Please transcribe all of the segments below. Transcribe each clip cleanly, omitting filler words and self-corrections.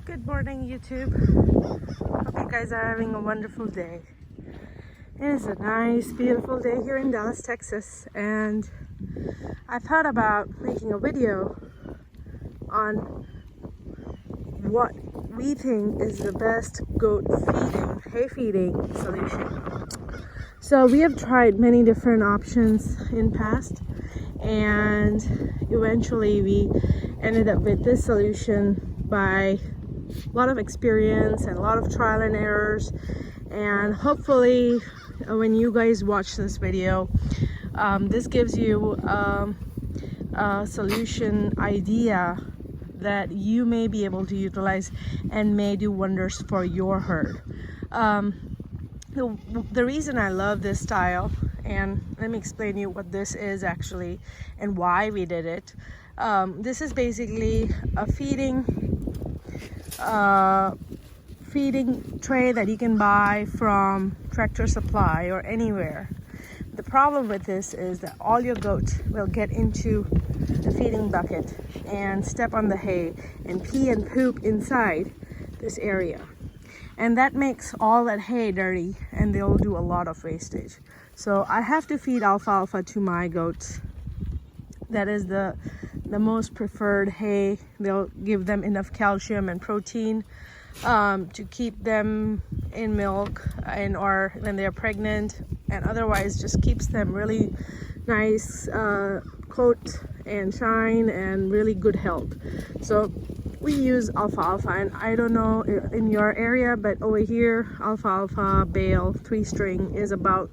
Good morning, YouTube. Hope you guys are having a wonderful day. It is a nice, beautiful day here in Dallas, Texas, and I thought about making a video on what we think is the best goat hay feeding solution. So we have tried many different options in past, and eventually we ended up with this solution by a lot of experience and a lot of trial and errors. And hopefully when you guys watch this video, this gives you a solution idea that you may be able to utilize and may do wonders for your herd. The reason I love this style, and let me explain you what this is actually and why we did it. This is basically a feeding tray that you can buy from Tractor Supply or anywhere. The problem with this is that all your goats will get into the feeding bucket and step on the hay and pee and poop inside this area, and that makes all that hay dirty and they'll do a lot of wastage. So I have to feed alfalfa to my goats. That is the most preferred hay. They'll give them enough calcium and protein to keep them in milk or when they're pregnant, and otherwise just keeps them really nice coat and shine and really good health. So we use alfalfa, and I don't know in your area, but over here alfalfa bale 3-string is about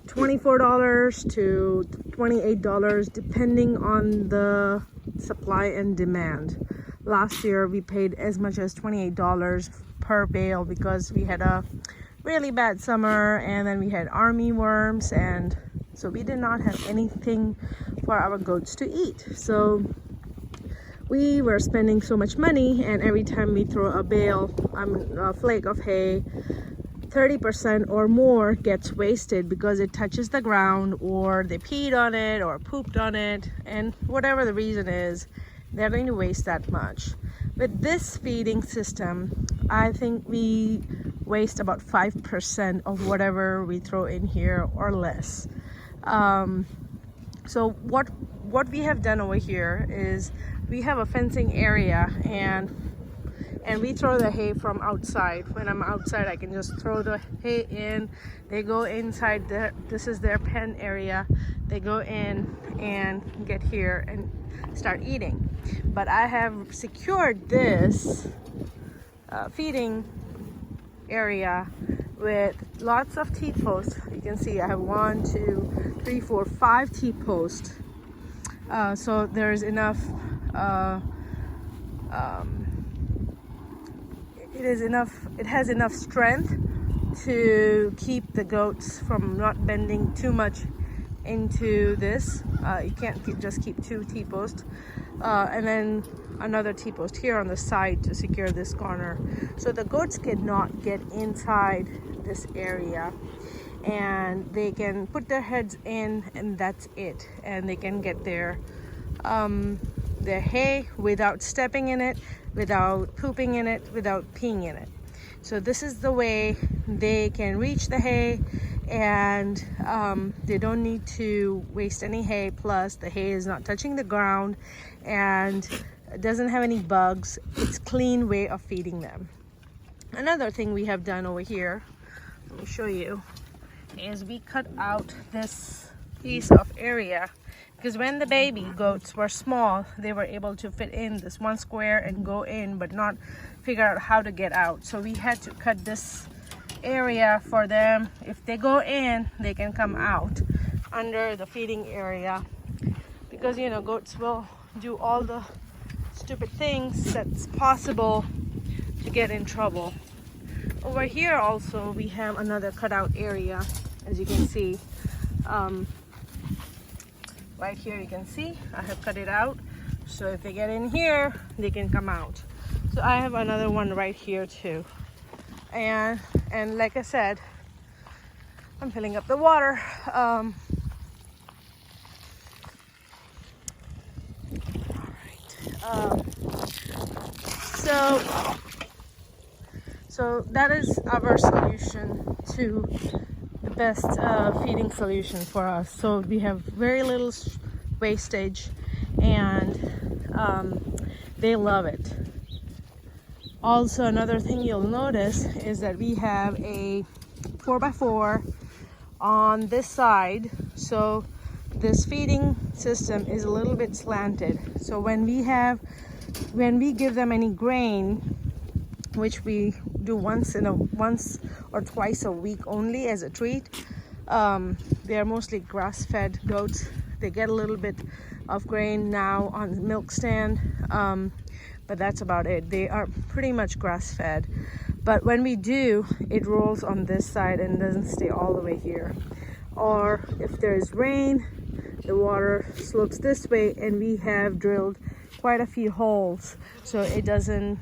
$24 to $28 depending on the supply and demand. Last year we paid as much as $28 per bale because we had a really bad summer, and then we had army worms, and so we did not have anything for our goats to eat. So we were spending so much money, and every time we throw a flake of hay, 30% or more gets wasted because it touches the ground, or they peed on it or pooped on it, and whatever the reason is, they're going to waste that much. With this feeding system, I think we waste about 5% of whatever we throw in here or less. So what we have done over here is we have a fencing area, and we throw the hay from outside. When I'm outside, I can just throw the hay in. They go inside this is their pen area. They go in and get here and start eating. But I have secured this feeding area with lots of T-posts. You can see I have 1, 2, 3, 4, 5 T-posts. So there's enough it has enough strength to keep the goats from not bending too much into this. You can't just keep 2 T-posts, and then another T-post here on the side to secure this corner, so the goats cannot get inside this area, and they can put their heads in, and that's it, and they can get their hay without stepping in it, without pooping in it, without peeing in it. So this is the way they can reach the hay, and they don't need to waste any hay. Plus the hay is not touching the ground and it doesn't have any bugs. It's a clean way of feeding them. Another thing we have done over here, let me show you, is we cut out this piece of area, because when the baby goats were small, they were able to fit in this one square and go in, but not figure out how to get out. So we had to cut this area for them. If they go in, they can come out under the feeding area, because you know, goats will do all the stupid things that's possible to get in trouble. Over here also we have another cutout area, as you can see. Right here you can see I have cut it out, so if they get in here, they can come out. So I have another one right here too, and like I said, I'm filling up the water. So So that is our solution to the best feeding solution for us. So we have very little wastage, and they love it. Also, another thing you'll notice is that we have a 4x4 on this side, so this feeding system is a little bit slanted. So when we give them any grain, which we do once or twice a week only as a treat, they are mostly grass-fed goats. They get a little bit of grain now on the milk stand, but that's about it. They are pretty much grass-fed. But when we do, it rolls on this side and doesn't stay all the way here. Or if there's rain, the water slopes this way, and we have drilled quite a few holes so it doesn't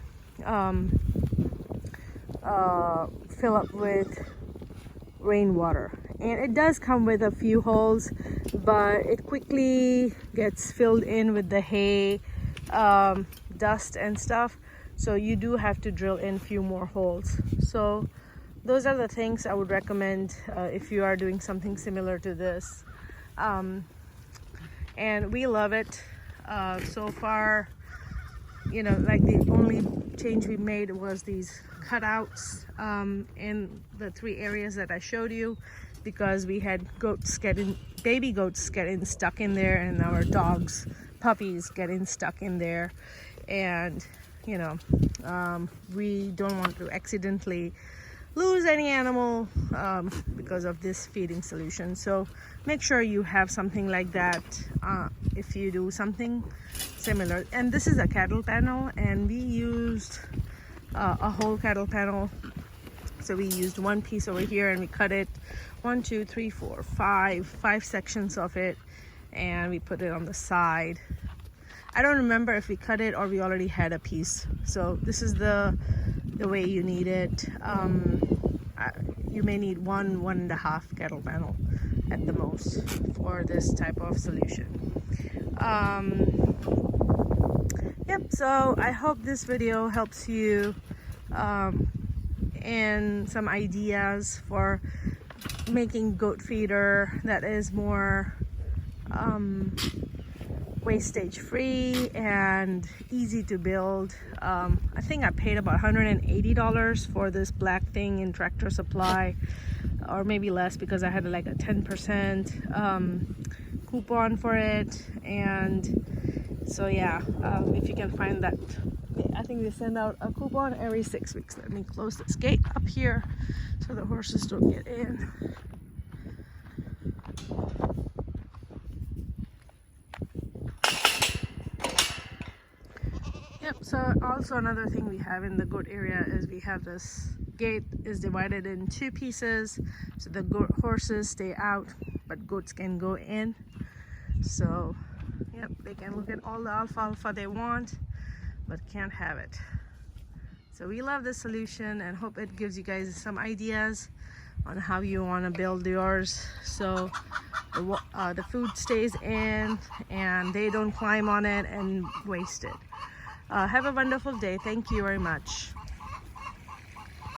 fill up with rainwater. And it does come with a few holes, but it quickly gets filled in with the hay, dust and stuff, so you do have to drill in a few more holes. So those are the things I would recommend if you are doing something similar to this. And we love it so far. You know, like the only change we made was these cutouts in the 3 areas that I showed you, because we had baby goats getting stuck in there, and our puppies getting stuck in there, and you know, we don't want to accidentally lose any animal because of this feeding solution. So make sure you have something like that if you do something similar. And this is a cattle panel, and we used a whole cattle panel. So we used one piece over here, and we cut it 1, 2, 3, 4, 5 sections of it, and we put it on the side. I don't remember if we cut it or we already had a piece. So this is the way you need it. You may need 1.5 cattle panel at the most for this type of solution. Yep, so I hope this video helps you and some ideas for making goat feeder that is more wastage free and easy to build. I think I paid about $180 for this black thing in Tractor Supply, or maybe less, because I had like a 10% coupon for it. And so yeah, if you can find that, I think they send out a coupon every 6 weeks. Let me close this gate up here so the horses don't get in. So also another thing we have in the goat area is we have this gate is divided in 2 pieces, so the horses stay out but goats can go in. So yep, they can look at all the alfalfa they want but can't have it. So we love this solution and hope it gives you guys some ideas on how you want to build yours, so the food stays in and they don't climb on it and waste it. Have a wonderful day. Thank you very much.